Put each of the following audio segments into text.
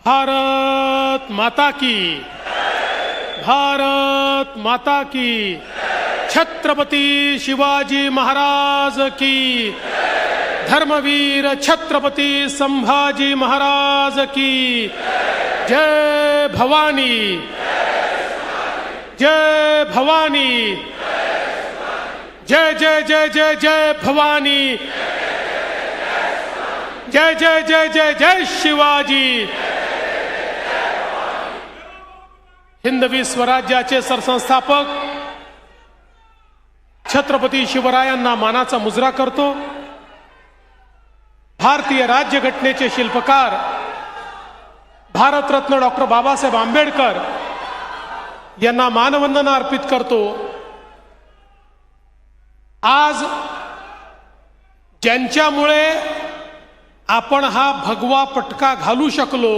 भारत माता की, भारत माता की, छत्रपती शिवाजी महाराज की, धर्मवीर छत्रपती संभाजी महाराज की, जय भवानी, जय भवानी, जय जय जय जय जय भवानी, जय जय जय जय जय शिवाजी। हिंदवी स्वराज्याचे सरसंस्थापक छत्रपती शिवरायांना मानाचा मुजरा करतो। भारतीय राज्यघटनेचे शिल्पकार भारतरत्न डॉक्टर बाबासाहेब आंबेडकर यांना मानवंदना अर्पित करतो। आज ज्यांच्यामुळे आपण हा भगवा पटका घालू शकलो,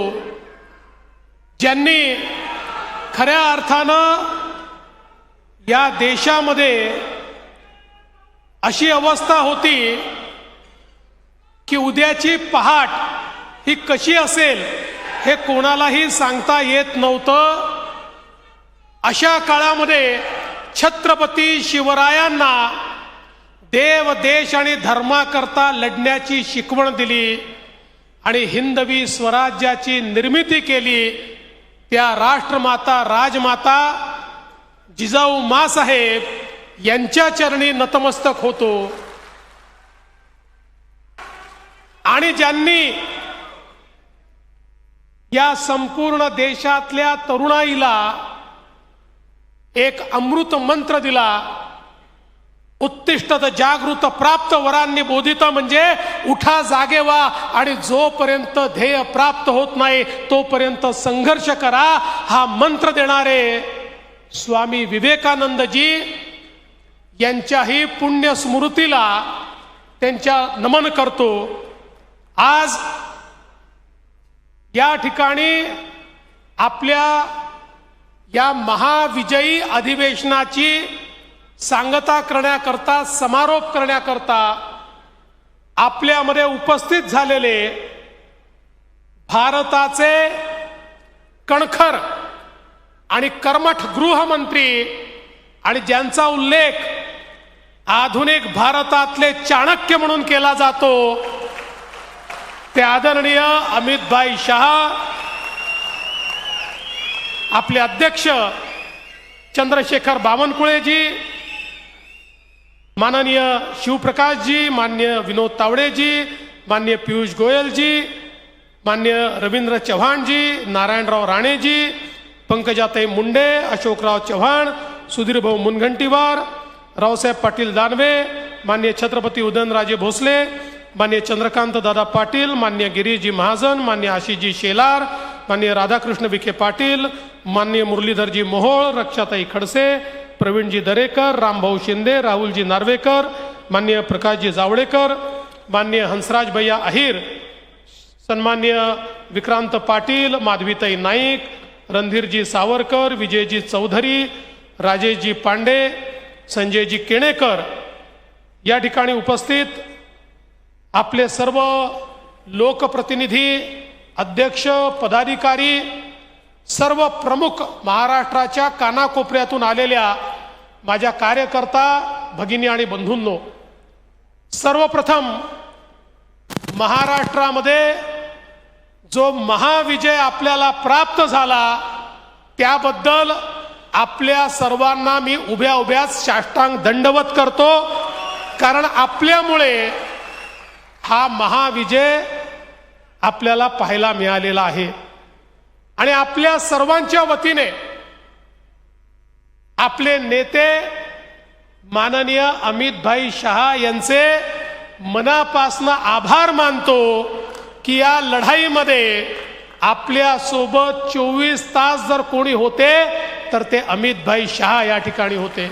ज्यांनी खऱ्या अर्थानं या देशामध्ये अशी अवस्था होती की उद्याची पहाट ही कशी असेल हे कोणालाही सांगता येत नव्हतं। अशा काळामध्ये छत्रपती शिवरायांना देव, देश आणि धर्माकरता लढण्याची शिकवण दिली आणि हिंदवी स्वराज्याची निर्मिती केली। त्या राष्ट्रमाता, राजमाता जिजाऊ माँसाहेब यांच्या चरणी नतमस्तक होतो। आणि ज्यांनी या संपूर्ण देशातल्या तरुणाईला एक अमृत मंत्र दिला, उत्तिष्ठत जागृत प्राप्त वरांनी बोधित, म्हणजे उठा जागे व्हा आणि जोपर्यंत ध्येय प्राप्त होत नाही तोपर्यंत संघर्ष करा, हा मंत्र देणारे स्वामी विवेकानंदजी यांच्याही पुण्य स्मृतीला त्यांच्या नमन करतो। आज या ठिकाणी आपल्या या महाविजयी अधिवेशनाची सांगता करण्याकरता, समारोप करण्याकरता आपल्यामध्ये उपस्थित झालेले भारताचे कणखर आणि कर्मठ गृहमंत्री आणि ज्यांचा उल्लेख आधुनिक भारतातले चाणक्य म्हणून केला जातो, ते आदरणीय अमितभाई शहा, आपले अध्यक्ष चंद्रशेखर बावनकुळेजी, माननीय शिवप्रकाशजी, माननीय विनोद तावडेजी, माननीय पीयूष गोयलजी, माननीय रवींद्र चव्हाणजी, नारायणराव राणेजी, पंकजाताई मुंडे, अशोकराव चव्हाण, सुधीरभाऊ मुनगंटीवार, रावसाहेब पाटील दानवे, माननीय छत्रपती उदयनराजे भोसले, माननीय चंद्रकांत दादा पाटील, माननीय गिरीजी महाजन, माननीय आशिषजी शेलार, माननीय राधाकृष्ण विखे पाटील, माननीय मुरलीधरजी मोहोळ, रक्षाताई खडसे, प्रवीणजी दरेकर, रामभाऊ शिंदे, राहुलजी नार्वेकर, माननीय प्रकाशजी जावडेकर, माननीय हंसराज भैया अहिर, सन्माननीय विक्रांत पाटील, माधवीताई नाईक, रणधीरजी सावरकर, विजयजी चौधरी, राजेशजी पांडे, संजयजी केणेकर, या ठिकाणी उपस्थित आपले सर्व लोकप्रतिनिधी, अध्यक्ष, पदाधिकारी, सर्व प्रमुख महाराष्ट्राच्या कानाकोपऱ्यातून आलेल्या माझ्या कार्यकर्ता भगिनी आणि बंधूंनो, सर्वप्रथम महाराष्ट्रामध्ये जो महाविजय आपल्याला प्राप्त झाला त्याबद्दल आपल्या सर्वांना मी उभ्या उभ्याच साष्टांग दंडवत करतो, कारण आपल्यामुळे हा महाविजय आपल्याला पाहायला मिळालेला आहे। आणि आपल्या सर्वांच्या वतीने आपले नेते माननीय अमितभाई शहा यांचे मनापासून आभार मानतो की या लढाईमध्ये आपल्या सोबत 24 तास जर कोणी होते तर ते अमितभाई शहा या ठिकाणी होते।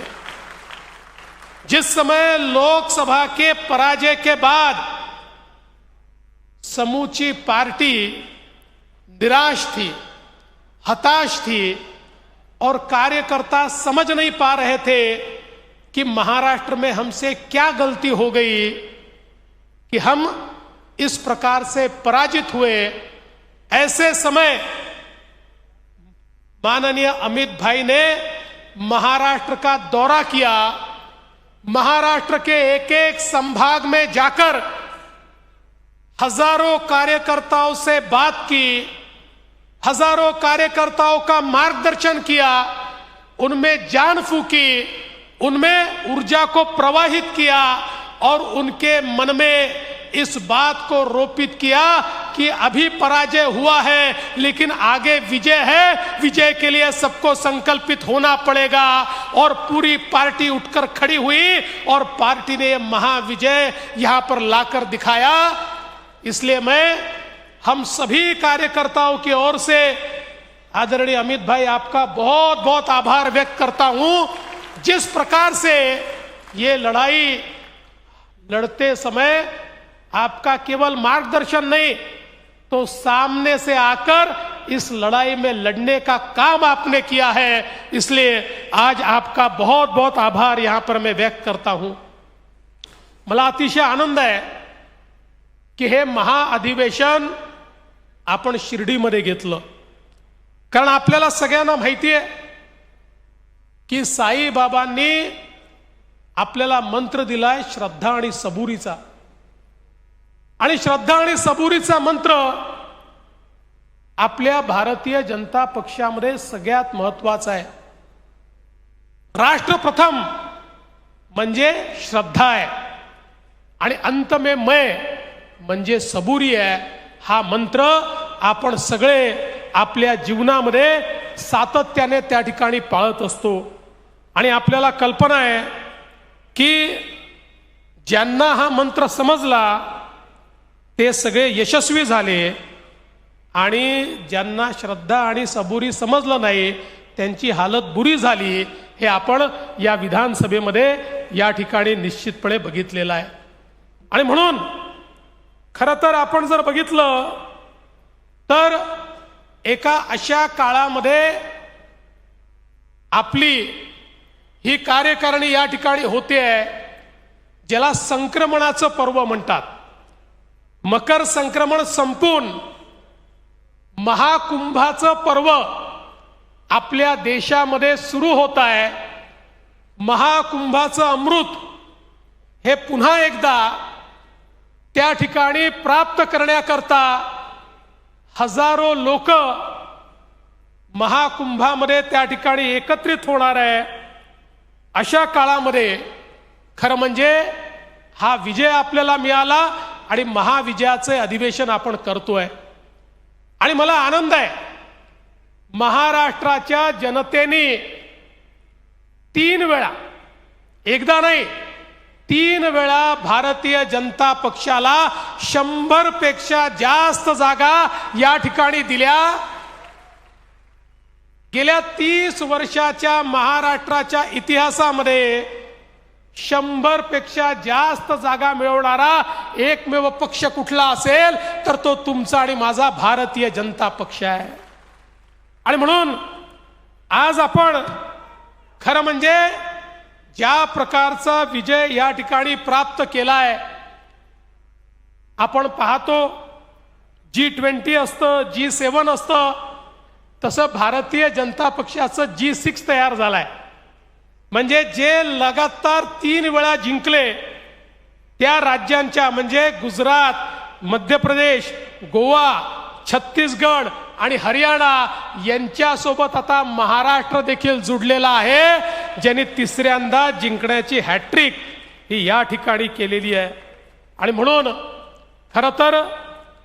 जिस समय लोकसभा के पराजय के बाद समूची पार्टी निराश थी, हताश थी और कार्यकर्ता समझ नहीं पा रहे थे कि महाराष्ट्र में हमसे क्या गलती हो गई कि हम इस प्रकार से पराजित हुए। ऐसे समय माननीय अमित भाई ने महाराष्ट्र का दौरा किया, महाराष्ट्र के एक एक संभाग में जाकर हजारों कार्यकर्ताओं से बात की, हजारों कार्यकर्ताओं का मार्गदर्शन किया, उनमें जान फूकी, उनमें ऊर्जा को प्रवाहित किया और उनके मन में इस बात को रोपित किया कि अभी पराजय हुआ है लेकिन आगे विजय है, विजय के लिए सबको संकल्पित होना पड़ेगा। और पूरी पार्टी उठकर खड़ी हुई और पार्टी ने यह महाविजय यहां पर लाकर दिखाया। इसलिए मैं हम सभी कार्यकर्ताओं की ओर से आदरणीय अमित भाई आपका बहुत बहुत आभार व्यक्त करता हूं। जिस प्रकार से ये लड़ाई लड़ते समय आपका केवल मार्गदर्शन नहीं तो सामने से आकर इस लड़ाई में लड़ने का काम आपने किया है, इसलिए आज आपका बहुत बहुत आभार यहां पर मैं व्यक्त करता हूं। मला अतिशय आनंद आहे की हे महाअधिवेशन आपण शिर्डीमध्ये घेतलं, कारण आपल्याला सगळ्यांना माहिती आहे की साईबाबांनी आपल्याला मंत्र दिलाय श्रद्धा आणि सबुरीचा, आणि श्रद्धा आणि सबुरीचा मंत्र आपल्या भारतीय जनता पक्षामध्ये सगळ्यात महत्त्वाचा आहे। राष्ट्र प्रथम म्हणजे श्रद्धा आहे आणि अंत में मैं म्हणजे सबुरी आहे। हा मंत्र आपण सगळे आपल्या जीवनामध्ये सातत्याने त्या ठिकाणी पाळत असतो आणि आपल्याला कल्पना आहे की ज्यांना हा मंत्र समजला ते सगळे यशस्वी झाले आणि ज्यांना श्रद्धा आणि सबुरी समजलं नाही त्यांची हालत बुरी झाली, हे आपण या विधानसभेमध्ये या ठिकाणी निश्चितपणे बघितलेलं आहे। आणि म्हणून खरं तर आपण जर बघितलं तर एका अशा काळामध्ये आपली ही कार्यकारिणी या ठिकाणी होते आहे ज्याला संक्रमणाचं पर्व म्हणतात। मकर संक्रमण संपून महाकुंभाचं पर्व आपल्या देशामध्ये सुरू होत आहे। महाकुंभाचं अमृत हे पुन्हा एकदा त्या ठिकाणी प्राप्त करण्याकरता हजारो लोक महाकुंभामध्ये त्या ठिकाणी एकत्रित होणार आहे। अशा काळामध्ये खरं म्हणजे हा विजय आपल्याला मिळाला आणि महाविजयाचे अधिवेशन आपण करतोय आणि मला आनंद आहे महाराष्ट्राच्या जनतेने 3 वेळा, एकदा नाही 3 वेळा भारतीय जनता पक्षाला 100 पेक्षा जास्त जागा या ठिकाणी दिल्या। गेल्या 30 वर्षाच्या महाराष्ट्राच्या इतिहासामध्ये 100 पेक्षा जास्त जागा मिळवणारा एकमेव पक्ष कुठला असेल तर तो तुमचा आणि माझा भारतीय जनता पक्ष आहे। आणि म्हणून आज आपण खरं म्हणजे ज्या प्रकारचा विजय या ठिकाणी प्राप्त केलाय, आपण पाहतो G20 असतं, G7 असतं, तसं भारतीय जनता पक्षाचं G6 तयार झालाय। म्हणजे जे लगातार 3 वेळा जिंकले त्या राज्यांच्या म्हणजे गुजरात, मध्य प्रदेश, गोवा, छत्तीसगड आणि हरियाणा यांच्यासोबत आता महाराष्ट्र देखील जुडलेला आहे, ज्यांनी 3ऱ्यांदा जिंकण्याची हॅट्रिक ही या ठिकाणी केलेली आहे। आणि म्हणून खरं तर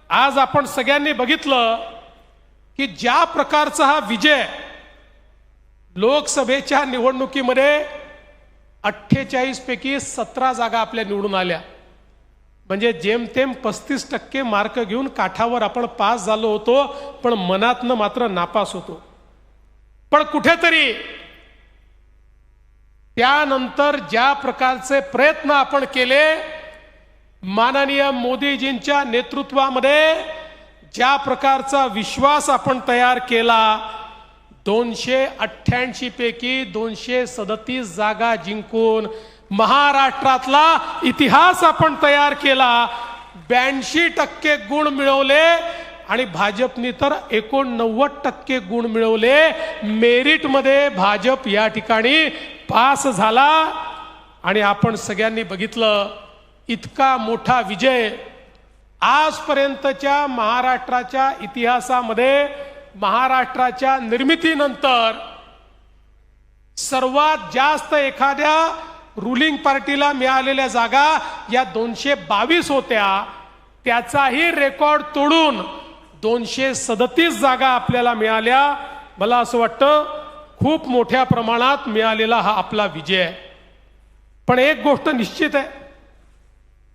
आज आपण सगळ्यांनी बघितलं की ज्या प्रकारचा हा विजय लोकसभेच्या निवडणुकीमध्ये 48 पैकी 17 जागा आपल्या निवडून आल्या, म्हणजे जेमतेम 35% मार्क घेऊन काठावर आपण पास झालो होतो, पण मनातनं मात्र नापास होतो। पण कुठेतरी त्यानंतर ज्या प्रकारचे प्रयत्न आपण केले, माननीय मोदीजींच्या नेतृत्वामध्ये ज्या प्रकारचा विश्वास आपण तयार केला, 288 पैकी 237 जागा जिंकून महाराष्ट्रातला इतिहास आपण तयार केला। 82% गुण मिळवले आणि भाजपनी तर 89% गुण मिळवले। मेरिटमध्ये भाजप या ठिकाणी पास झाला आणि आपण सगळ्यांनी बघितलं इतका मोठा विजय आजपर्यंतच्या महाराष्ट्राच्या इतिहासामध्ये महाराष्ट्राच्या निर्मितीनंतर सर्वात जास्त एखाद्या रुलिंग पार्टीला मिळालेल्या जागा या 222 होत्या। त्याचाही रेकॉर्ड तोडून 237 जागा आपल्याला मिळाल्या। मला असं वाटतं खूप मोठ्या प्रमाणात मिळालेला हा आपला विजय आहे। पण एक गोष्ट निश्चित आहे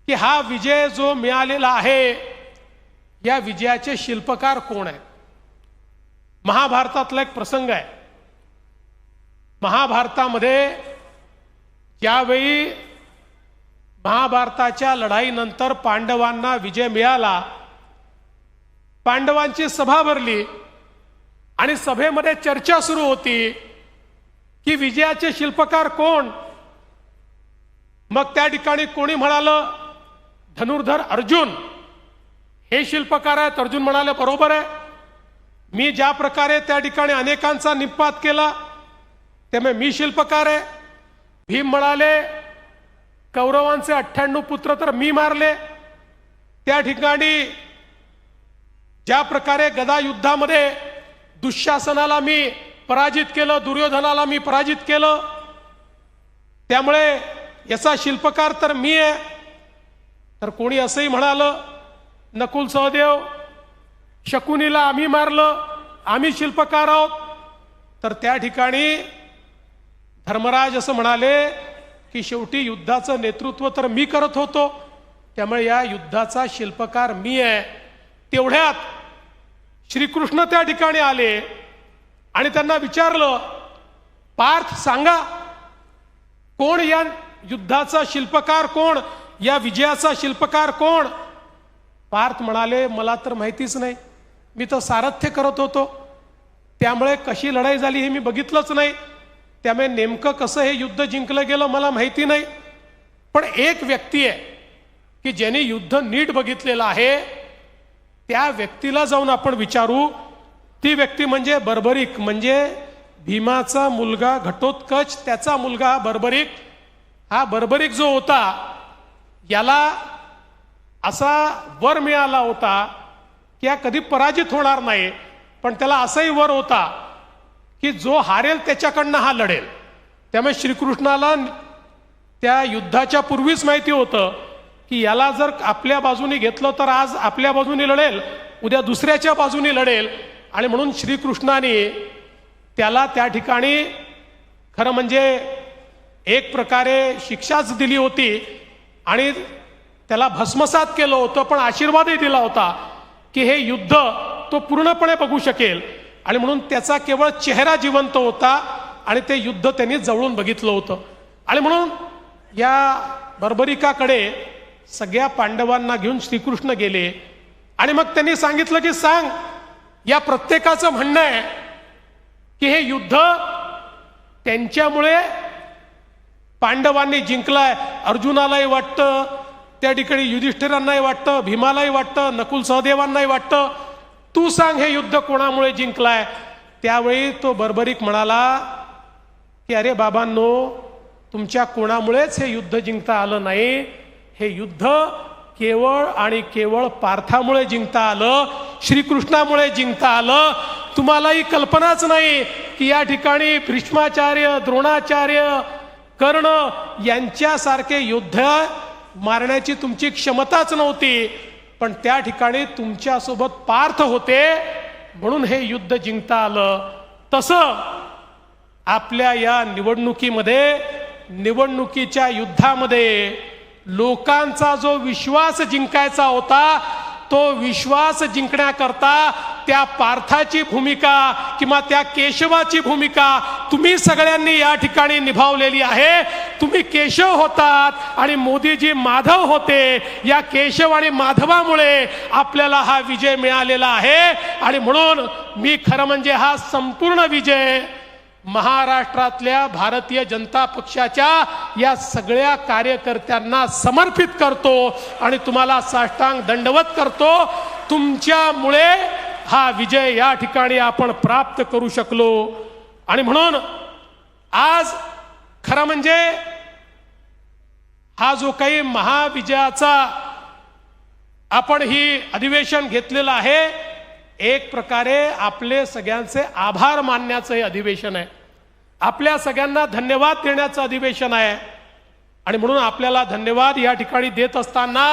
की हा विजय जो मिळालेला आहे या विजयाचे शिल्पकार कोण आहेत? महाभारतातला एक प्रसंग आहे। महाभारतामध्ये ज्यावेळी महाभारताच्या लढाईनंतर पांडवांना विजय मिळाला, पांडवांची सभा भरली आणि सभेमध्ये चर्चा सुरू होती की विजयाचे शिल्पकार कोण? मग त्या ठिकाणी कोणी म्हणालं धनुर्धर अर्जुन हे शिल्पकार आहेत। अर्जुन म्हणाले बरोबर आहे, मी ज्या प्रकारे त्या ठिकाणी अनेकांचा निपात केला त्यामुळे मी शिल्पकार आहे। भीम म्हणाले कौरवांचे 98 पुत्र तर मी मारले। त्या ठिकाणी ज्या प्रकारे गदा युद्धामध्ये दुःशासनाला मी पराजित केलं, दुर्योधनाला मी पराजित केलं, त्यामुळे याचा शिल्पकार तर मी आहे। तर कोणी असंही म्हणालं नकुल सहदेव शकुनीला आम्ही मारलं, आम्ही शिल्पकार आहोत। तर त्या ठिकाणी धर्मराज असं म्हणाले की शेवटी युद्धाचं नेतृत्व तर मी करत होतो, त्यामुळे या युद्धाचा शिल्पकार मी आहे। तेवढ्यात श्रीकृष्ण त्या ठिकाणी आले आणि त्यांना विचारलं पार्थ सांगा कोण या युद्धाचा शिल्पकार कोण, या विजयाचा शिल्पकार कोण? पार्थ म्हणाले मला तर माहितीच नाही, मी तर सारथ्य करत होतो, त्यामुळे कशी लढाई झाली हे मी बघितलंच नाही, त्यामुळे नेमकं कसं हे युद्ध जिंकलं गेलं मला माहिती नाही। पण एक व्यक्ती आहे की ज्याने युद्ध नीट बघितलेलं आहे, त्या व्यक्तीला जाऊन आपण विचारू। ती व्यक्ती म्हणजे बर्बरिक, म्हणजे भीमाचा मुलगा घटोत्कच, त्याचा मुलगा हा बर्बरिक। हा बर्बरिक जो होता याला असा वर मिळाला होता की हा कधी पराजित होणार नाही, पण त्याला असाही वर होता की जो हारेल त्याच्याकडनं हा लढेल। त्यामुळे श्रीकृष्णाला त्या युद्धाच्या पूर्वीच माहिती होतं की याला जर आपल्या बाजूने घेतलं तर आज आपल्या बाजूने लढेल, उद्या दुसऱ्याच्या बाजूने लढेल, आणि म्हणून श्रीकृष्णाने त्याला त्या ठिकाणी खरं म्हणजे एक प्रकारे शिक्षाच दिली होती आणि त्याला भस्मसात केलं होतं, पण आशीर्वादही दिला होता की हे युद्ध तो पूर्णपणे बघू शकेल, आणि म्हणून त्याचा केवळ चेहरा जिवंत होता आणि ते युद्ध त्यांनी जवळून बघितलं होतं। आणि म्हणून या बर्बरिकाकडे सगळ्या पांडवांना घेऊन श्रीकृष्ण गेले आणि मग त्यांनी सांगितलं की सांग, या प्रत्येकाचं म्हणणं आहे की हे युद्ध त्यांच्यामुळे पांडवांनी जिंकलाय। अर्जुनालाही वाटतं, त्या ठिकाणी युधिष्ठिरांनाही वाटतं, भीमालाही वाटतं, नकुल सहदेवांनाही वाटतं, तू सांग हे युद्ध कोणामुळे जिंकलाय? त्यावेळी तो बर्बरिक म्हणाला की अरे बाबांनो, तुमच्या कोणामुळेच हे युद्ध जिंकता आलं नाही, हे युद्ध केवळ आणि केवळ पार्थामुळे जिंकता आलं, श्रीकृष्णामुळे जिंकता आलं। तुम्हालाही कल्पनाच नाही की या ठिकाणी भीष्माचार्य, द्रोणाचार्य, कर्ण यांच्यासारखे योद्धा मारण्याची तुमची क्षमताच नव्हती, पण त्या ठिकाणी तुमच्यासोबत पार्थ होते म्हणून हे युद्ध जिंकता आलं। तसं आपल्या या निवडणुकीमध्ये, निवडणुकीच्या युद्धामध्ये लोकांचा जो विश्वास जिंकायचा होता, तो विश्वास जिंकण्याकरता त्या पार्थाची भूमिका किंवा त्या केशवाची भूमिका तुम्ही सगळ्यांनी या ठिकाणी निभावलेली आहे। तुम्ही केशव होतात आणि मोदीजी माधव होते। या केशव आणि माधवामुळे आपल्याला हा विजय मिळालेला आहे, आणि म्हणून मी खरं म्हणजे हा संपूर्ण विजय महाराष्ट्रातल्या भारतीय जनता पक्षाच्या या सगळ्या कार्यकर्त्यांना समर्पित करतो आणि तुम्हाला साष्टांग दंडवत करतो। तुमच्यामुळे हा विजय या ठिकाणी आपण प्राप्त करू शकलो. आणि म्हणून आज खरं म्हणजे हा जो काही महाविजयाचा आपण ही अधिवेशन घेतलेलं आहे, एक प्रकारे आपले सगळ्यांचे आभार मानण्याचं हे अधिवेशन आहे. आपल्या सगळ्यांना धन्यवाद देण्याचं अधिवेशन आहे. आणि म्हणून आपल्याला धन्यवाद या ठिकाणी देत असताना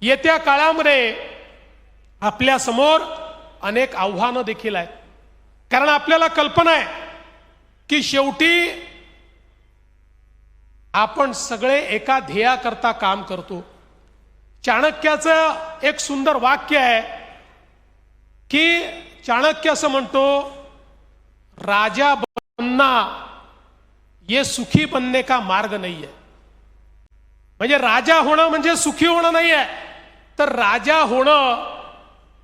येत्या काळामध्ये आपल्या समोर अनेक आव्हानं देखील आहेत. कारण आपल्याला कल्पना आहे की शेवटी आपण सगळे एका ध्येयाकरता काम करतो. चाणक्याचं एक सुंदर वाक्य आहे की चाणक्य असं म्हणतो, राजा बनना ये सुखी बनने का मार्ग नहीं है. म्हणजे राजा होणं म्हणजे सुखी होणं नाही आहे, तर राजा होणं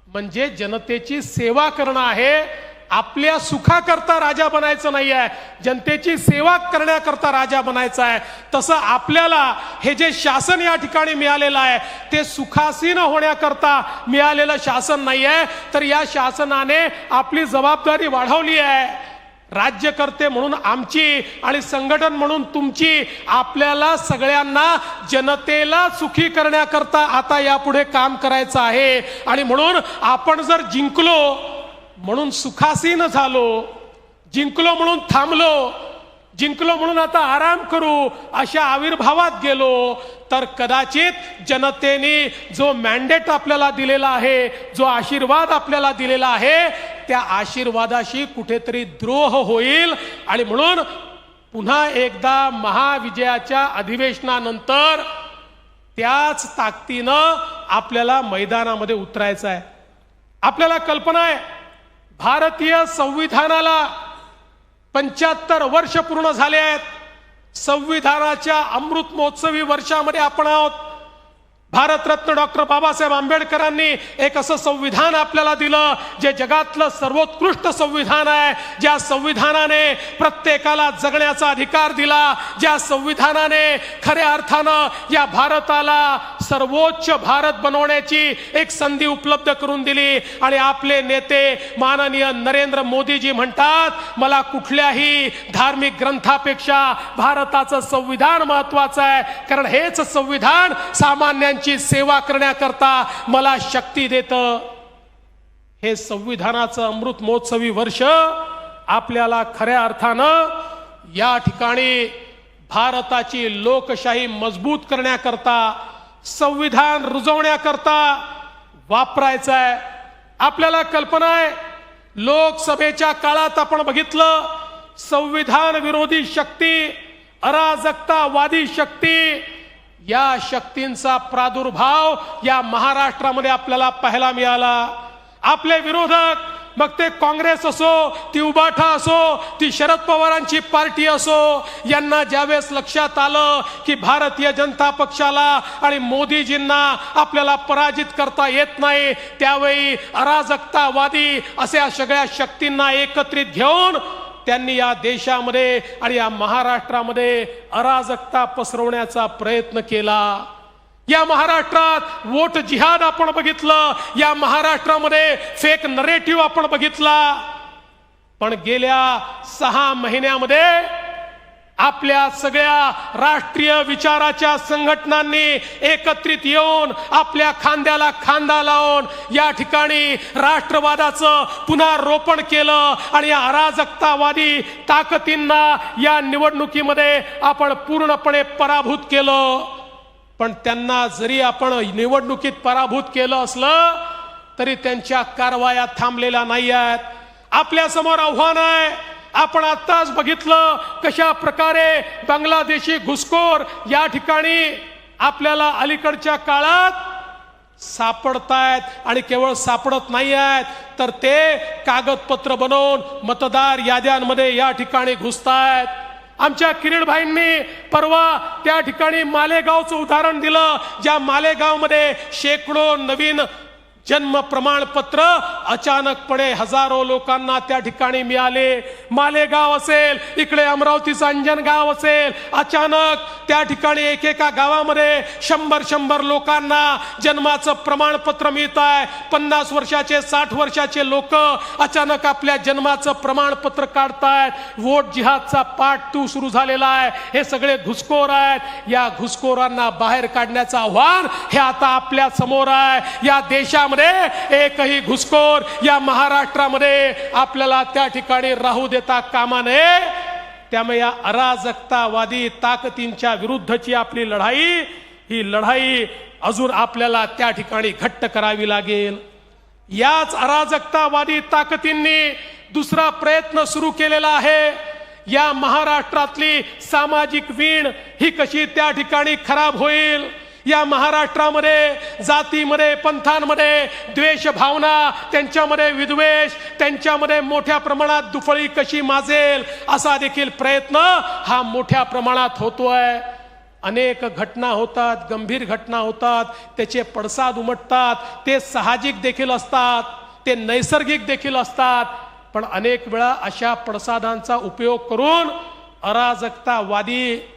म्हणजे जनतेची सेवा करणं आहे. आपल्या सुखाकरता राजा बनायचं नाही आहे, जनतेची सेवा करण्याकरता राजा बनायचं आहे. तसं आपल्याला हे जे शासन या ठिकाणी मिळालेलं आहे ते सुखासीन होण्याकरता मिळालेलं शासन नाही आहे, तर या शासनाने आपली जबाबदारी वाढवली आहे. राज्यकर्ते म्हणून आमची आणि संघटन म्हणून तुमची, आपल्याला सगळ्यांना जनतेला सुखी करण्याकरता आता यापुढे काम करायचं आहे. आणि म्हणून आपण जर जिंकलो म्हणून सुखासीन झालो, जिंकलो म्हणून थांबलो, जिंकलो म्हणून आता आराम करू अशा आविर्भावात गेलो तर कदाचित जनतेने जो मॅन्डेट आपल्याला दिलेला आहे, जो आशीर्वाद आपल्याला दिलेला आहे, त्या आशीर्वादाशी कुठेतरी द्रोह होईल. आणि म्हणून पुन्हा एकदा महाविजयाच्या अधिवेशनानंतर त्याच ताकदीनं आपल्याला मैदानामध्ये उतरायचं आहे. आपल्याला कल्पना आहे, भारतीय संविधानाला 75 वर्ष पूर्ण झाले आहेत. संविधानाच्या अमृत महोत्सवी वर्षामध्ये आपण आहोत. भारतरत्न डॉक्टर बाबासाहेब आंबेडकरांनी एक असं संविधान आपल्याला दिलं जे जगातलं सर्वोत्कृष्ट संविधान आहे. ज्या संविधानाने प्रत्येकाला जगण्याचा अधिकार दिला, ज्या संविधानाने खऱ्या अर्थानं या भारताला सर्वोच्च भारत बनवण्याची एक संधी उपलब्ध करून दिली. आणि आपले नेते माननीय नरेंद्र मोदीजी म्हणतात, मला कुठल्याही धार्मिक ग्रंथापेक्षा भारताचं संविधान महत्वाचं आहे, कारण हेच संविधान सामान्यांची सेवा करण्याकरता मला शक्ती देतं. हे संविधानाचं अमृत महोत्सवी वर्ष आपल्याला खऱ्या अर्थानं या ठिकाणी भारताची लोकशाही मजबूत करण्याकरता, संविधान रुजवण्याकरता वापरायचं आहे. आपल्याला कल्पना आहे, लोकसभेच्या काळात आपण बघितलं, संविधान विरोधी शक्ती, अराजकतावादी शक्ती, या शक्तींचा प्रादुर्भाव या महाराष्ट्रामध्ये आपल्याला पाहायला मिळाला. आपले विरोधक, मग ते काँग्रेस असो, ती उबाठा असो, ती शरद पवारांची पार्टी असो, यांना ज्यावेळेस लक्षात आलं की भारतीय जनता पक्षाला आणि मोदीजींना आपल्याला पराजित करता येत नाही, त्यावेळी अराजकतावादी अशा सगळ्या शक्तींना एकत्रित घेऊन त्यांनी या देशामध्ये आणि या महाराष्ट्रामध्ये अराजकता पसरवण्याचा प्रयत्न केला. या महाराष्ट्रात वोट जिहाद आपण बघितलं, या महाराष्ट्रामध्ये फेक नरेटिव्ह आपण बघितला. पण गेल्या 6 महिन्यामध्ये आपल्या सगळ्या राष्ट्रीय विचाराच्या संघटनांनी एकत्रित येऊन आपल्या खांद्याला खांदा लावून या ठिकाणी राष्ट्रवादाचं पुन्हा रोपण केलं. आणि या अराजकतावादी ताकदींना या निवडणुकीमध्ये आपण पूर्णपणे पराभूत केलं. पण त्यांना जरी आपण निवडणुकीत पराभूत केलं असलं तरी त्यांच्या कारवाया थांबलेल्या नाही आहेत. आपल्या समोर आव्हान आहे. आपण आत्ताच बघितलं कशा प्रकारे बांगलादेशी घुसखोर या ठिकाणी आपल्याला अलीकडच्या काळात सापडतायत. आणि केवळ सापडत नाही आहेत, तर ते कागदपत्र बनवून मतदार याद्यांमध्ये या ठिकाणी घुसतायत. आमच्या किरीटभाईंनी परवा त्या ठिकाणी मालेगावचं उदाहरण दिलं, ज्या मालेगावमध्ये शेकडो नवीन जन्म प्रमाणपत्र अचानकपणे हजारो लोकांना त्या ठिकाणी मिळाले. मालेगाव असेल, इकडे अमरावतीचं अंजनगाव असेल, अचानक त्या ठिकाणी एकेका गावामध्ये 100 लोकांना जन्माचं प्रमाणपत्र मिळत आहे. 50 वर्षाचे 60 वर्षाचे लोक अचानक आपल्या जन्माचं प्रमाणपत्र काढतायत. वोट जिहादचा पाठ तू सुरू झालेला आहे. हे सगळे घुसखोर आहेत. या घुसखोरांना बाहेर काढण्याचं आव्हान हे आता आपल्या समोर आहे. या देशामध्ये एकही घुसखोर या महाराष्ट्रामध्ये आपल्याला त्या ठिकाणी राहू देता कामा नये. त्यामुळे या अराजकतावादी ताकदींच्या विरुद्धची आपली लढाई, ही लढाई अजून आपल्याला त्या ठिकाणी घट्ट करावी लागेल. याच अराजकतावादी ताकदींनी दुसरा प्रयत्न सुरू केलेला आहे. या महाराष्ट्रातली सामाजिक वीण ही कशी त्या ठिकाणी खराब होईल, या महाराष्ट्रामध्ये जातीमध्ये पंथांमध्ये द्वेष भावना, त्यांच्यामध्ये विद्वेष, त्यांच्यामध्ये मोठ्या प्रमाणात दुफळी कशी माजेल, असा देखील प्रयत्न हा मोठ्या प्रमाणात होतोय. अनेक घटना होतात, गंभीर घटना होतात, त्याचे पडसाद उमटतात. ते साहजिक देखील असतात, ते नैसर्गिक देखील असतात. पण अनेक वेळा अशा पडसादांचा उपयोग करून अराजकतावादी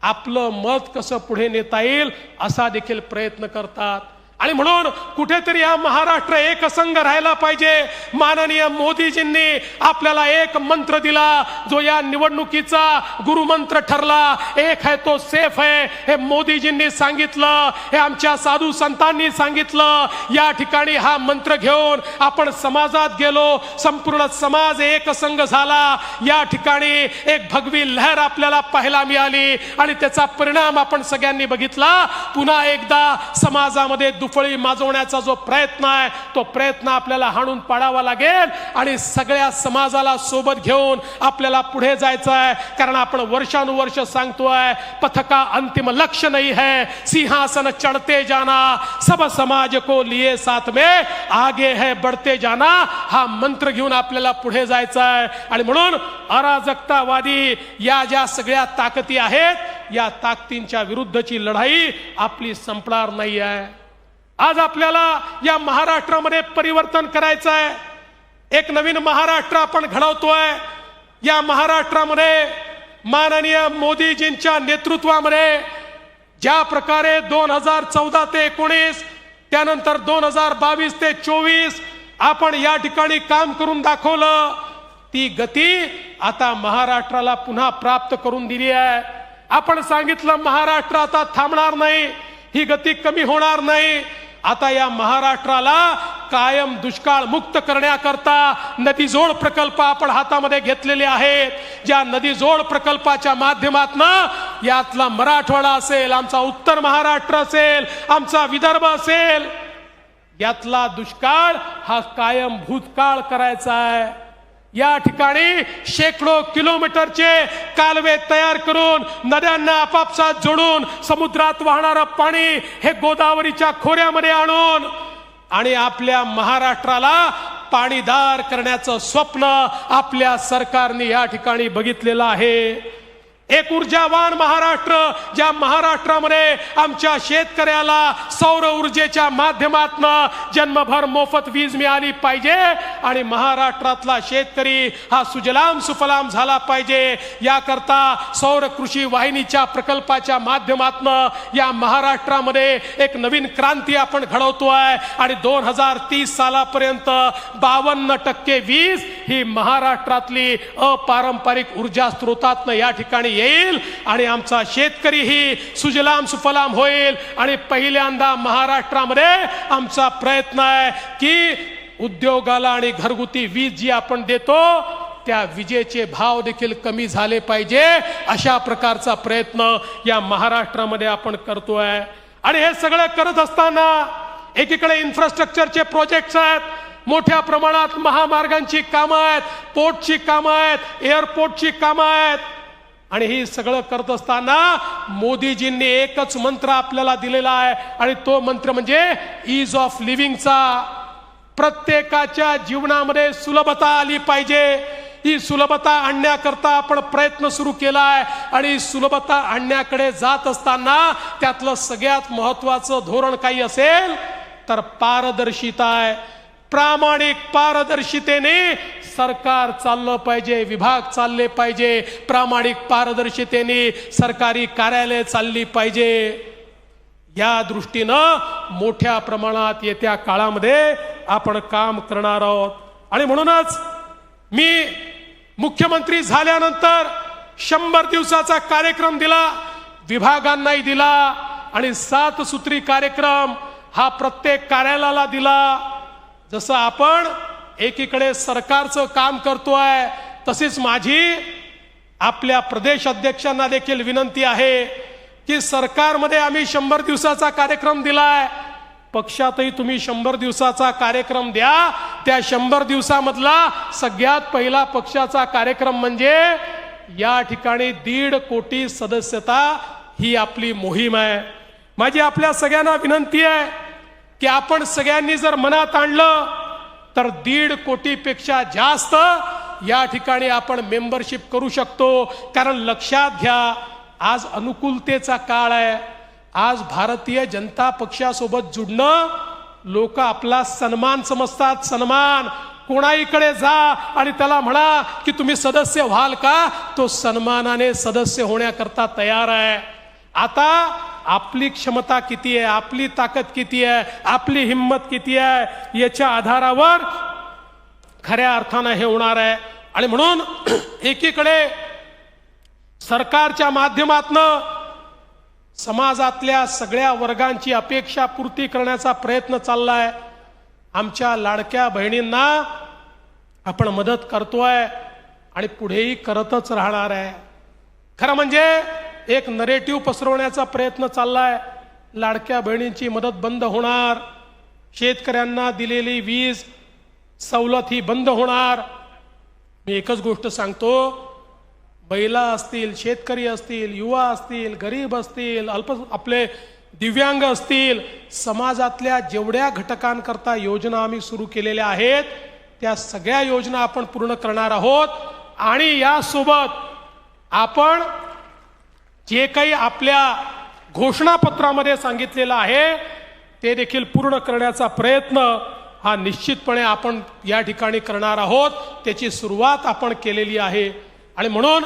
आपलं मत कसं पुढे नेता येईल असा देखील प्रयत्न करतात. आणि म्हणून कुठेतरी हा महाराष्ट्र एकसंघ राहायला पाहिजे. माननीय मोदीजींनी आपल्याला एक मंत्र दिला, जो या निवडणुकीचा गुरुमंत्र ठरला. एक है तो सेफ है, हे मोदीजींनी सांगितलं, हे आमच्या साधू संतांनी सांगितलं. या ठिकाणी हा मंत्र घेऊन आपण समाजात गेलो, संपूर्ण समाज एकसंघ झाला. या ठिकाणी एक भगवी लहर आपल्याला पाहायला मिळाली आणि त्याचा परिणाम आपण सगळ्यांनी बघितला. पुन्हा एकदा समाजामध्ये दुफळी माजवण्याचा जो प्रयत्न आहे, तो प्रयत्न आपल्याला हाणून पाडावा लागेल आणि सगळ्या समाजाला सोबत घेऊन आपल्याला पुढे जायचं आहे. कारण आपण वर्षानुवर्ष सांगतोय, पथका अंतिम लक्ष्य नहीं है, सिंहासन चढ़ते जाना, सब समाज को लिए साथ में आगे है बढ़ते जाना. हा मंत्र घेऊन आपल्याला पुढे जायचं आहे. आणि म्हणून अराजकतावादी या ज्या सगळ्या ताकदी आहेत, या ताकदींच्या विरुद्धची लढाई आपली संपणार नाही आहे. आज आपल्याला या महाराष्ट्रामध्ये परिवर्तन करायचं आहे. एक नवीन महाराष्ट्र आपण घडवतोय. या महाराष्ट्रामध्ये माननीय मोदीजींच्या नेतृत्वामध्ये ज्या प्रकारे 2014 ते 19, त्यानंतर 2022 ते 24 आपण या ठिकाणी काम करून दाखवलं, ती गती आता महाराष्ट्राला पुन्हा प्राप्त करून दिली आहे. आपण सांगितलं महाराष्ट्र आता थांबणार नाही, ही गती कमी होणार नाही. आता या महाराष्ट्राला कायम दुष्काळ मुक्त करण्याकरता नदीजोड प्रकल्प आपण हातामध्ये घेतलेले आहेत. ज्या नदीजोड प्रकल्पाच्या माध्यमातून यातला मराठवाडा असेल, आमचा उत्तर महाराष्ट्र असेल, आमचा विदर्भ असेल, यातला दुष्काळ हा कायम भूतकाळ करायचा आहे. या ठिकाणी शेकडो किलोमीटरचे कालवे तयार करून नद्यांना आपापसात जोडून समुद्रात वाहणारं पाणी हे गोदावरीच्या खोऱ्यामध्ये आणून आणि आपल्या महाराष्ट्राला पाणीदार करण्याचं स्वप्न आपल्या सरकारने या ठिकाणी बघितलेलं आहे. एक ऊर्जावान महाराष्ट्र, ज्या महाराष्ट्रामध्ये आमच्या शेतकऱ्याला सौर ऊर्जेच्या माध्यमातून जन्मभर मोफत वीज मिळाली पाहिजे आणि महाराष्ट्रातला शेतकरी हा सुजलाम सुफलाम झाला पाहिजे. याकरता सौर कृषी वाहिनीच्या प्रकल्पाच्या माध्यमातून या महाराष्ट्रामध्ये एक नवीन क्रांती आपण घडवतोय आणि 2030 सालापर्यंत 52% वीज ही महाराष्ट्रातली अपारंपरिक ऊर्जा स्रोतातनं या ठिकाणी येईल आणि आमचा शेतकरी ही सुजलाम सुफलाम होईल. आणि पहिल्यांदा महाराष्ट्रामध्ये आमचा प्रयत्न आहे की उद्योगाला आणि घरगुती वीज जी आपण देतो त्या विजेचे भाव देखील कमी झाले पाहिजे, अशा प्रकारचा प्रयत्न या महाराष्ट्रामध्ये आपण करतोय. आणि हे सगळं करत असताना एकीकडे इन्फ्रास्ट्रक्चरचे प्रोजेक्ट्स आहेत, मोठ्या प्रमाणात महामार्गांची कामं आहेत, पोर्टची कामं आहेत, एअरपोर्टची कामं आहेत. आणि ही सगळं करत असताना मोदीजींनी एकच मंत्र आपल्याला दिलेला आहे आणि तो मंत्र म्हणजे ईज ऑफ लिव्हिंगचा. प्रत्येकाच्या जीवनामध्ये सुलभता आली पाहिजे. ही सुलभता आणण्याकरता आपण प्रयत्न सुरू केला आहे आणि सुलभता आणण्याकडे जात असताना त्यातलं सगळ्यात महत्त्वाचं धोरण काही असेल तर पारदर्शिता आहे. प्रामाणिक पारदर्शितेने सरकार चाललं पाहिजे, विभाग चालले पाहिजे, प्रामाणिक पारदर्शितेने सरकारी कार्यालय चालली पाहिजे. या दृष्टीनं मोठ्या प्रमाणात येत्या काळामध्ये आपण काम करणार आहोत. आणि म्हणूनच मी मुख्यमंत्री झाल्यानंतर 100 दिवसाचा कार्यक्रम दिला, विभागांनाही दिला आणि 7 सूत्री कार्यक्रम हा प्रत्येक कार्यालयाला दिला. जसं आपण एकीकडे सरकारचं काम करतोय, तशीच माझी आपल्या प्रदेश अध्यक्षांना देखील विनंती आहे की सरकारमध्ये आम्ही 100 दिवसाचा कार्यक्रम दिलाय, पक्षातही तुम्ही 100 दिवसाचा कार्यक्रम द्या. त्या 100 दिवसामधला सगळ्यात पहिला पक्षाचा कार्यक्रम म्हणजे या ठिकाणी 1.5 कोटी सदस्यता ही आपली मोहीम आहे. माझी आपल्या सगळ्यांना विनंती आहे की आपण सगळ्यांनी जर मनात आणलं तर 1.5 कोटीपेक्षा जास्त या ठिकाणी आपण मेंबरशिप करू शकतो. कारण लक्षात घ्या, आज अनुकूलतेचा काळ आहे. आज भारतीय जनता पक्षासोबत जुडणं लोक आपला सन्मान समजतात. सन्मान, कोणाहीकडे जा आणि त्याला म्हणा की तुम्ही सदस्य व्हाल का, तो सन्मानाने सदस्य होण्याकरता तयार आहे. आता आपली क्षमता किती आहे, आपली ताकद किती आहे, आपली हिंमत किती आहे, याच्या आधारावर खऱ्या अर्थानं हे होणार आहे. आणि म्हणून एकीकडे सरकारच्या माध्यमातनं समाजातल्या सगळ्या वर्गांची अपेक्षा पूर्ती करण्याचा प्रयत्न चाललाय. आमच्या लाडक्या बहिणींना आपण मदत करतोय आणि पुढेही करतच राहणार आहे. खरं म्हणजे एक नरेटिव्ह पसरवण्याचा प्रयत्न चाललाय. लाडक्या बहिणींची मदत बंद होणार, शेतकऱ्यांना दिलेली वीज सवलत ही बंद होणार. मी एकच गोष्ट सांगतो, महिला असतील, शेतकरी असतील, युवा असतील, गरीब असतील, आपले दिव्यांग असतील, समाजातल्या जेवढ्या घटकांकरता योजना आम्ही सुरू केलेल्या आहेत त्या सगळ्या योजना आपण पूर्ण करणार आहोत. आणि यासोबत आपण जे काही आपल्या घोषणापत्रामध्ये सांगितलेलं आहे ते देखील पूर्ण करण्याचा प्रयत्न हा निश्चितपणे आपण या ठिकाणी करणार आहोत. त्याची सुरुवात आपण केलेली आहे. आणि म्हणून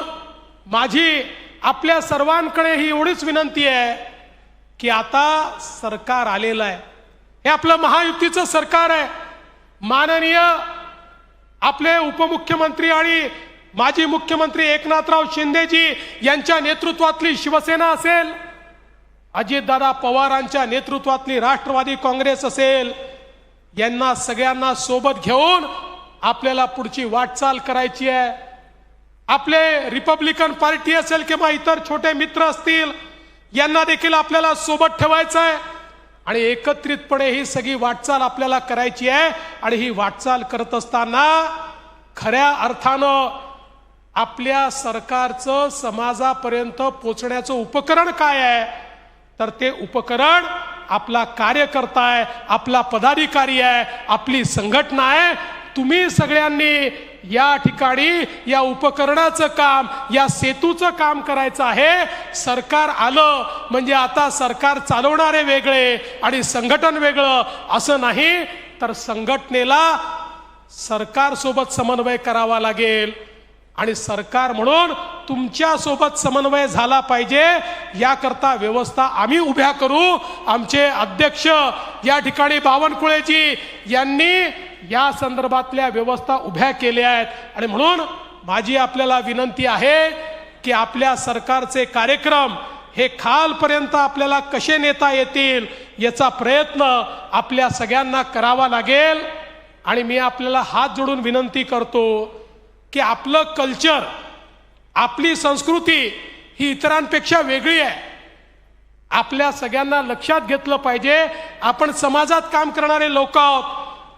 माझी आपल्या सर्वांकडे ही एवढीच विनंती आहे की आता सरकार आलेलं आहे, हे आपलं महायुतीचं सरकार आहे. माननीय आपले उपमुख्यमंत्री आणि माजी मुख्यमंत्री एकनाथराव शिंदेजी यांच्या नेतृत्वातली शिवसेना असेल, अजितदादा पवारांच्या नेतृत्वातली राष्ट्रवादी काँग्रेस असेल, यांना सगळ्यांना सोबत घेऊन आपल्याला पुढची वाटचाल करायची आहे. आपले रिपब्लिकन पार्टी असेल किंवा इतर छोटे मित्र असतील, यांना देखील आपल्याला सोबत ठेवायचं आहे आणि एकत्रितपणे ही सगळी वाटचाल आपल्याला करायची आहे. आणि ही वाटचाल करत असताना खऱ्या अर्थानं आपल्या सरकारचं समाजापर्यंत पोचण्याचं उपकरण काय आहे, तर ते उपकरण आपला कार्यकर्ता आहे, आपला पदाधिकारी आहे, आपली संघटना आहे. तुम्ही सगळ्यांनी या ठिकाणी या उपकरणाचं काम, या सेतूचं काम करायचं आहे. सरकार आलं म्हणजे आता सरकार चालवणारे वेगळे आणि संघटन वेगळं असं नाही, तर संघटनेला सरकार सोबत समन्वय करावा लागेल आणि सरकार म्हणून तुमच्या सोबत समन्वय झाला पाहिजे. याकरता व्यवस्था आम्ही उभ्या करू. आमचे अध्यक्ष या ठिकाणी बावनकुळेजी यांनी या संदर्भातल्या व्यवस्था उभ्या केल्या आहेत. आणि म्हणून माझी आपल्याला विनंती आहे की आपल्या सरकारचे कार्यक्रम हे खालपर्यंत आपल्याला कसे नेता येतील याचा प्रयत्न आपल्या सगळ्यांना करावा लागेल. आणि मी आपल्याला हात जोडून विनंती करतो की आपलं कल्चर, आपली संस्कृती ही इतरांपेक्षा वेगळी आहे. आपल्या सगळ्यांना लक्षात घेतलं पाहिजे. आपण समाजात काम करणारे लोक आहोत.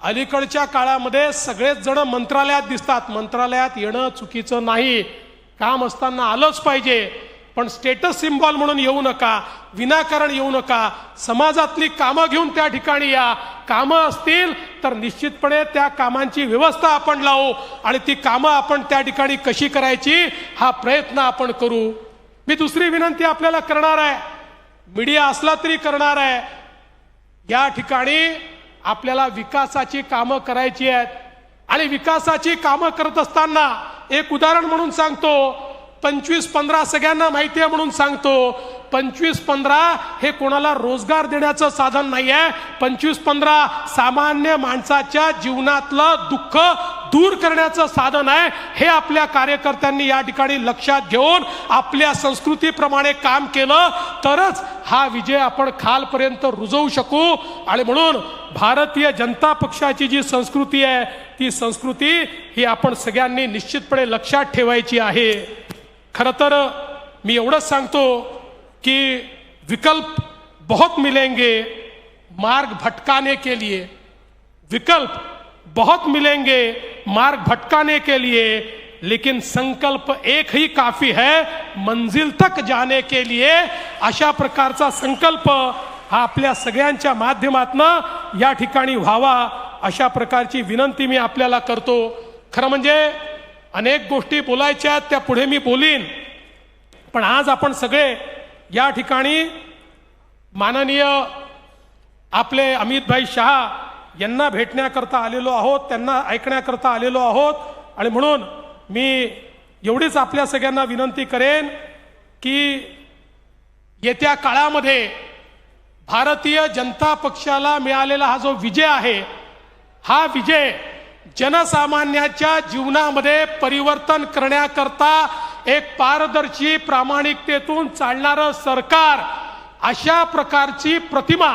अलीकडच्या काळामध्ये सगळेच जण मंत्रालयात दिसतात. मंत्रालयात येणं चुकीचं नाही, काम असताना आलंच पाहिजे, पण स्टेटस सिम्बॉल म्हणून येऊ नका, विनाकारण येऊ नका. समाजातली कामं घेऊन त्या ठिकाणी या. कामं असतील तर निश्चितपणे त्या कामांची व्यवस्था आपण लावू आणि ती कामं आपण त्या ठिकाणी कशी करायची हा प्रयत्न आपण करू. मी दुसरी विनंती आपल्याला करणार आहे, मीडिया असला तरी करणार आहे. या ठिकाणी आपल्याला विकासाची कामं करायची आहेत आणि विकासाची कामं करत असताना एक उदाहरण म्हणून सांगतो, 25-15 सगळ्यांना माहिती आहे म्हणून सांगतो, 25-15 हे कोणाला रोजगार देण्याचं साधन नाही आहे. 25-15 सामान्य माणसाच्या जीवनातलं दुःख दूर करण्याचं साधन आहे. हे आपल्या कार्यकर्त्यांनी या ठिकाणी लक्षात घेऊन आपल्या संस्कृतीप्रमाणे काम केलं तरच हा विजय आपण खालपर्यंत रुजवू शकू. आणि म्हणून भारतीय जनता पक्षाची जी संस्कृती आहे ती संस्कृती ही आपण सगळ्यांनी निश्चितपणे लक्षात ठेवायची आहे. खरं तर मी एवढंच सांगतो कि विकल्प बहुत मिलेंगे मार्ग भटकाने के लिए, विकल्प बहुत मिलेंगे मार्ग भटकाने के लिए, लेकिन संकल्प एक ही काफी है मंजिल तक जाने के लिए. अशा प्रकारचा संकल्प हा आपल्या सगळ्यांच्या माध्यमातून या ठिकाणी व्हावा अशा प्रकारची विनंती मी आपल्याला करतो. खरं म्हणजे अनेक गोष्टी बोलायच्या आहेत, त्या पुढे मी बोलीन, पण आज आपण सगळे या ठिकाणी माननीय आपले अमितभाई शहा यांना भेटण्याकरता आलेलो आहोत, त्यांना ऐकण्याकरता आलेलो आहोत. आणि म्हणून मी एवढीच आपल्या सगळ्यांना विनंती करेन की येत्या काळामध्ये भारतीय जनता पक्षाला मिळालेला हा जो विजय आहे, हा विजय जनसामान्याच्या जीवनामध्ये परिवर्तन करण्याकरता एक पारदर्शी प्रामाणिकतेतून चालणारं सरकार, अशा प्रकारची प्रतिमा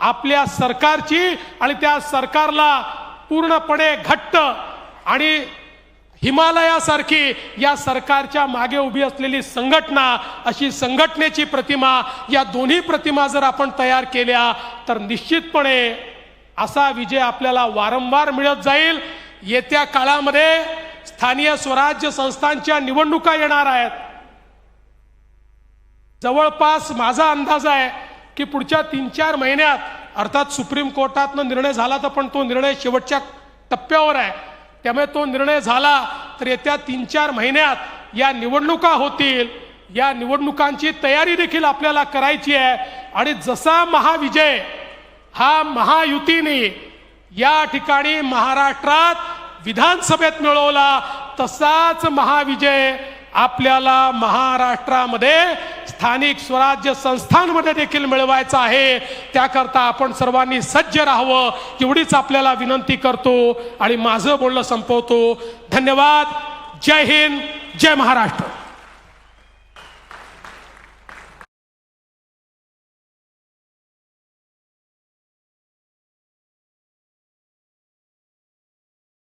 आपल्या सरकारची आणि त्या सरकारला पूर्णपणे घट्ट आणि हिमालयासारखी या सरकारच्या मागे उभी असलेली संघटना, अशी संघटनेची प्रतिमा, या दोन्ही प्रतिमा जर आपण तयार केल्या तर निश्चितपणे असा विजय आपल्याला वारंवार मिळत जाईल. येत्या काळामध्ये स्थानीय स्वराज्य संस्थांच्या निवडणुका येणार आहेत. जवळपास माझा अंदाज आहे की पुढच्या 3-4 महिन्यात, अर्थात सुप्रीम कोर्टातनं निर्णय झाला तर पण तो निर्णय शेवटच्या टप्प्यावर आहे, त्यामुळे तो निर्णय झाला तर येत्या 3-4 महिन्यात या निवडणुका होतील. या निवडणुकांची तयारी देखील आपल्याला करायची आहे. आणि जसा महाविजय हा महायुतीने या ठिकाणी महाराष्ट्रात विधानसभेत मिळवला, तसाच महाविजय आपल्याला महाराष्ट्रामध्ये स्थानिक स्वराज्य संस्थांमध्ये देखील मिळवायचा आहे. त्याकरता आपण सर्वांनी सज्ज राहावं एवढीच आपल्याला विनंती करतो आणि माझं बोलणं संपवतो. धन्यवाद. जय हिंद, जय महाराष्ट्र.